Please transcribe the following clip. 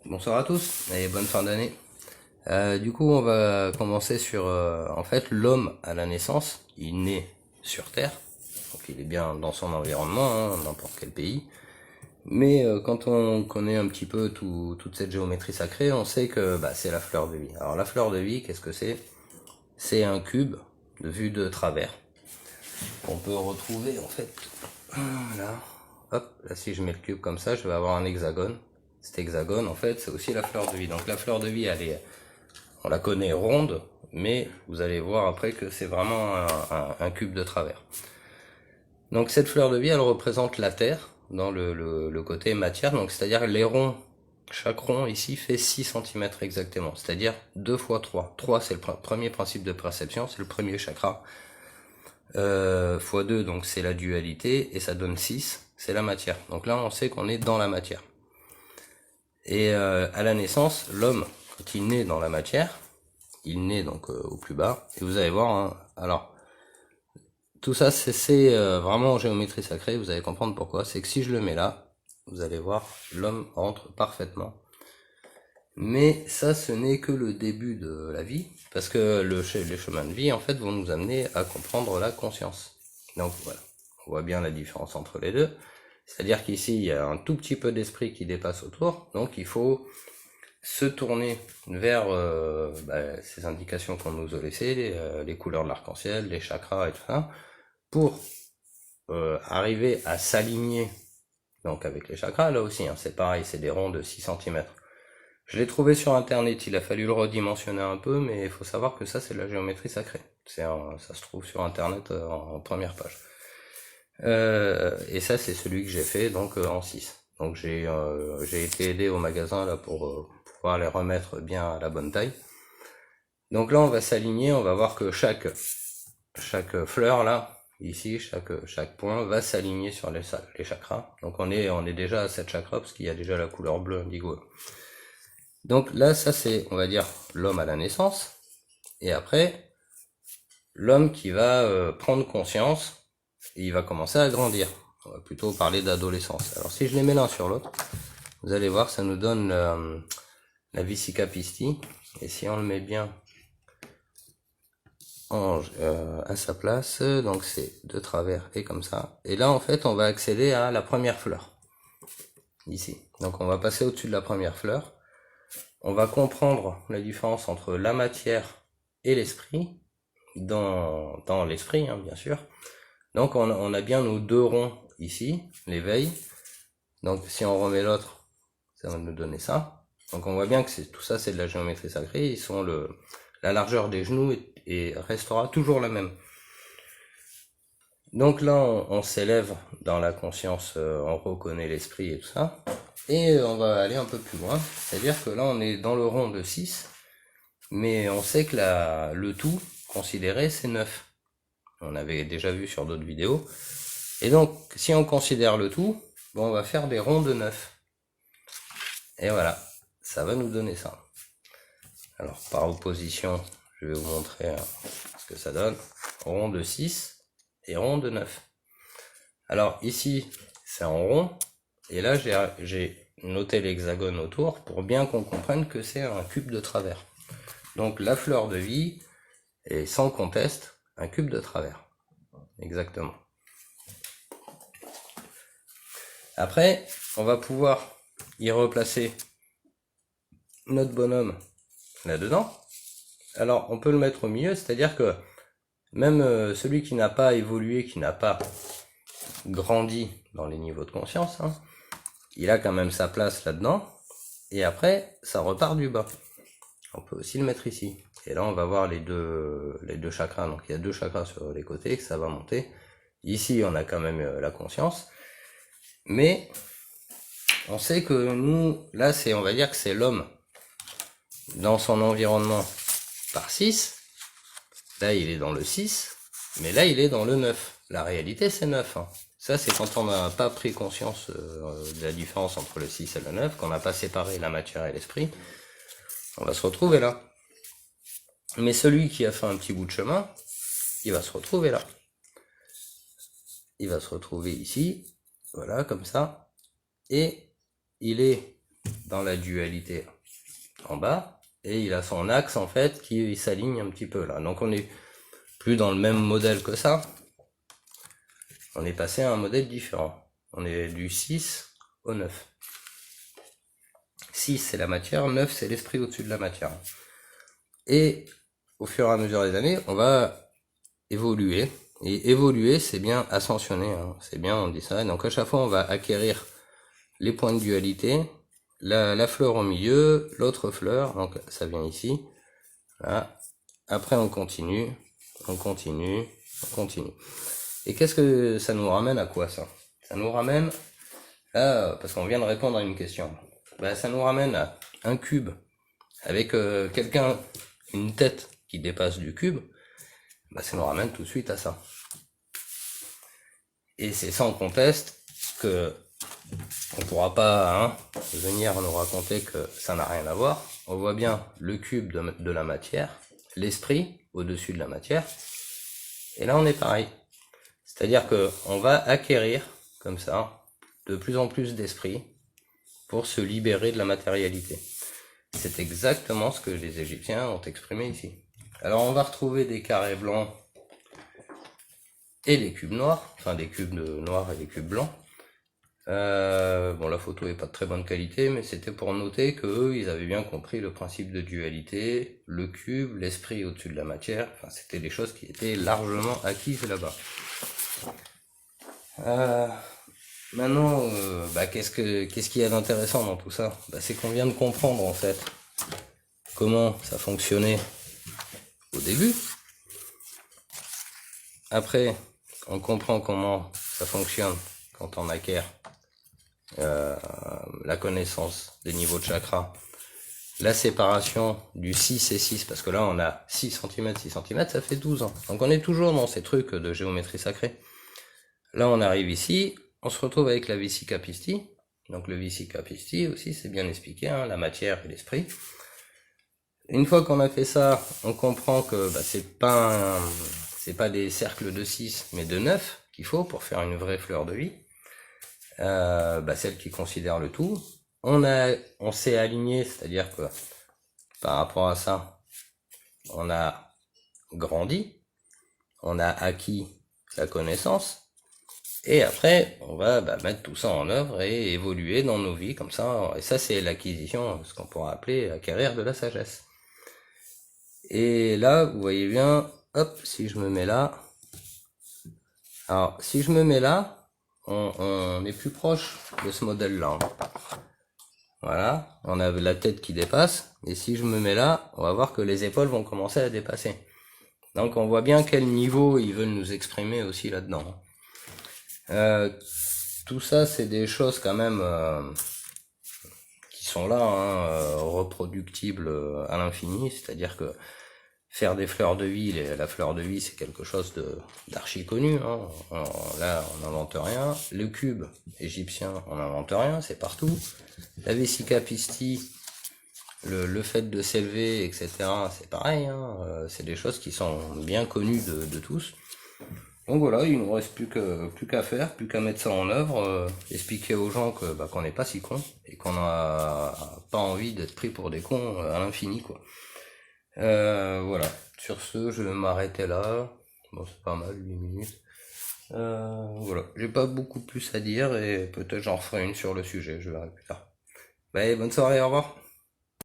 Bonsoir à tous et bonne fin d'année. Du coup, on va commencer sur en fait l'homme à la naissance. Il naît sur Terre, donc il est bien dans son environnement, hein, n'importe quel pays. Mais quand on connaît un petit peu toute cette géométrie sacrée, on sait que c'est la fleur de vie. Alors la fleur de vie, qu'est-ce que c'est? C'est un cube de vue de travers qu'on peut retrouver en fait. Là, hop, là si je mets le cube comme ça, je vais avoir un hexagone. Cet hexagone, en fait, c'est aussi la fleur de vie. Donc la fleur de vie, on la connaît ronde, mais vous allez voir après que c'est vraiment un cube de travers. Donc cette fleur de vie, elle représente la Terre dans le côté matière. Donc c'est-à-dire les ronds, chaque rond ici fait 6 cm exactement. C'est-à-dire 2 fois 3. 3 c'est le premier principe de perception, c'est le premier chakra. Fois 2, donc c'est la dualité, et ça donne 6, c'est la matière. Donc là on sait qu'on est dans la matière. Et à la naissance, l'homme, quand il naît dans la matière, il naît donc au plus bas, et vous allez voir, hein, alors, tout ça c'est vraiment en géométrie sacrée, vous allez comprendre pourquoi, c'est que si je le mets là, vous allez voir, l'homme rentre parfaitement. Mais ça, ce n'est que le début de la vie, parce que les chemins de vie, en fait, vont nous amener à comprendre la conscience. Donc voilà, on voit bien la différence entre les deux. C'est-à-dire qu'ici, il y a un tout petit peu d'esprit qui dépasse autour, donc il faut se tourner vers ces indications qu'on nous a laissées, les couleurs de l'arc-en-ciel, les chakras et tout ça, pour arriver à s'aligner donc avec les chakras. Là aussi, hein, c'est pareil, c'est des ronds de 6 cm. Je l'ai trouvé sur internet, il a fallu le redimensionner un peu, mais il faut savoir que ça c'est de la géométrie sacrée. Ça se trouve sur internet en première page. Et ça c'est celui que j'ai fait donc en 6. Donc j'ai été aidé au magasin là pour pouvoir les remettre bien à la bonne taille. Donc là on va s'aligner, on va voir que chaque fleur là, ici, chaque point va s'aligner sur les chakras. Donc on est déjà à 7 chakras parce qu'il y a déjà la couleur bleue indigo. Donc là, ça c'est, on va dire, l'homme à la naissance. Et après, l'homme qui va prendre conscience, et il va commencer à grandir. On va plutôt parler d'adolescence. Alors si je les mets l'un sur l'autre, vous allez voir, ça nous donne la Vesica Piscis. Et si on le met bien à sa place, donc c'est de travers et comme ça. Et là, en fait, on va accéder à la première fleur. Ici. Donc on va passer au-dessus de la première fleur. On va comprendre la différence entre la matière et l'esprit, dans l'esprit, hein, bien sûr. Donc on a bien nos deux ronds ici, l'éveil. Donc si on remet l'autre, ça va nous donner ça. Donc on voit bien que tout ça c'est de la géométrie sacrée. Ils sont la largeur des genoux et restera toujours la même. Donc là on s'élève dans la conscience, on reconnaît l'esprit et tout ça. Et on va aller un peu plus loin, c'est-à-dire que là on est dans le rond de 6, mais on sait que le tout considéré c'est 9. On avait déjà vu sur d'autres vidéos. Et donc si on considère le tout, on va faire des ronds de 9. Et voilà, ça va nous donner ça. Alors par opposition, je vais vous montrer ce que ça donne. Rond de 6 et rond de 9. Alors ici c'est en rond. Et là, j'ai noté l'hexagone autour pour bien qu'on comprenne que c'est un cube de travers. Donc la fleur de vie est sans conteste un cube de travers. Exactement. Après, on va pouvoir y replacer notre bonhomme là-dedans. Alors, on peut le mettre au milieu, c'est-à-dire que même celui qui n'a pas évolué, qui n'a pas grandi dans les niveaux de conscience, hein, il a quand même sa place là-dedans, et après, ça repart du bas. On peut aussi le mettre ici. Et là, on va voir les deux chakras. Donc, il y a deux chakras sur les côtés, que ça va monter. Ici, on a quand même la conscience. Mais, on sait que nous, là, on va dire que c'est l'homme dans son environnement par 6. Là, il est dans le 6. Mais là, il est dans le 9. La réalité, c'est 9. Hein. Ça, c'est quand on n'a pas pris conscience de la différence entre le 6 et le 9, qu'on n'a pas séparé la matière et l'esprit. On va se retrouver là. Mais celui qui a fait un petit bout de chemin, il va se retrouver là. Il va se retrouver ici, voilà, comme ça. Et il est dans la dualité en bas, et il a son axe en fait qui s'aligne un petit peu là. Donc on n'est plus dans le même modèle que ça, on est passé à un modèle différent. On est du 6 au 9. 6 c'est la matière, 9 c'est l'esprit au-dessus de la matière. Et au fur et à mesure des années, on va évoluer. Et évoluer, c'est bien ascensionner, hein. C'est bien, on dit ça. Donc à chaque fois, on va acquérir les points de dualité, la fleur au milieu, l'autre fleur, donc ça vient ici. Voilà. Après, on continue, on continue, on continue. Et qu'est-ce que ça nous ramène à quoi, ça? Ça nous ramène à, parce qu'on vient de répondre à une question, ben, ça nous ramène à un cube avec quelqu'un, une tête qui dépasse du cube, ben, ça nous ramène tout de suite à ça. Et c'est sans conteste que on pourra pas venir nous raconter que ça n'a rien à voir. On voit bien le cube de la matière, l'esprit au-dessus de la matière, et là on est pareil. C'est-à-dire que on va acquérir comme ça de plus en plus d'esprit pour se libérer de la matérialité. C'est exactement ce que les Égyptiens ont exprimé ici. Alors on va retrouver des carrés blancs et des cubes noirs, enfin des cubes noirs et des cubes blancs. Bon, la photo est pas de très bonne qualité, mais c'était pour noter que eux, ils avaient bien compris le principe de dualité, le cube, l'esprit au-dessus de la matière. Enfin, c'était des choses qui étaient largement acquises là-bas. Maintenant, qu'est-ce qu'il y a d'intéressant dans tout ça? C'est qu'on vient de comprendre en fait comment ça fonctionnait au début. Après, on comprend comment ça fonctionne quand on acquiert la connaissance des niveaux de chakra, la séparation du 6 et 6, parce que là on a 6 cm, 6 cm, ça fait 12 ans. Donc on est toujours dans ces trucs de géométrie sacrée. Là on arrive ici, on se retrouve avec la Vici-Capisti. Donc le Vici-Capisti aussi, c'est bien expliqué, hein, la matière et l'esprit. Une fois qu'on a fait ça, on comprend que c'est pas des cercles de 6, mais de 9 qu'il faut pour faire une vraie fleur de vie. Celle qui considère le tout. On s'est aligné, c'est-à-dire que par rapport à ça, on a grandi, on a acquis la connaissance, et après on va mettre tout ça en œuvre et évoluer dans nos vies comme ça. Et ça c'est l'acquisition, ce qu'on pourrait appeler acquérir de la sagesse. Et là vous voyez bien, hop, si je me mets là, alors si je me mets là, on est plus proche de ce modèle-là. Voilà, on a la tête qui dépasse, et si je me mets là, on va voir que les épaules vont commencer à dépasser. Donc on voit bien quel niveau ils veulent nous exprimer aussi là-dedans. Tout ça, c'est des choses quand même qui sont là, reproductibles à l'infini, c'est-à-dire que faire des fleurs de vie, la fleur de vie c'est quelque chose d'archi connu, hein. Là on n'invente rien. Le cube égyptien, on n'invente rien, c'est partout. La Vici-Capisti, le fait de s'élever, etc., c'est pareil, hein. C'est des choses qui sont bien connues de tous. Donc voilà, il nous reste plus qu'à faire, plus qu'à mettre ça en œuvre, expliquer aux gens qu'on n'est pas si cons et qu'on n'a pas envie d'être pris pour des cons à l'infini, quoi. Voilà, sur ce, je vais m'arrêter là. Bon, c'est pas mal, 8 minutes. Voilà, j'ai pas beaucoup plus à dire et peut-être j'en referai une sur le sujet, je verrai plus tard. Bonne soirée, au revoir.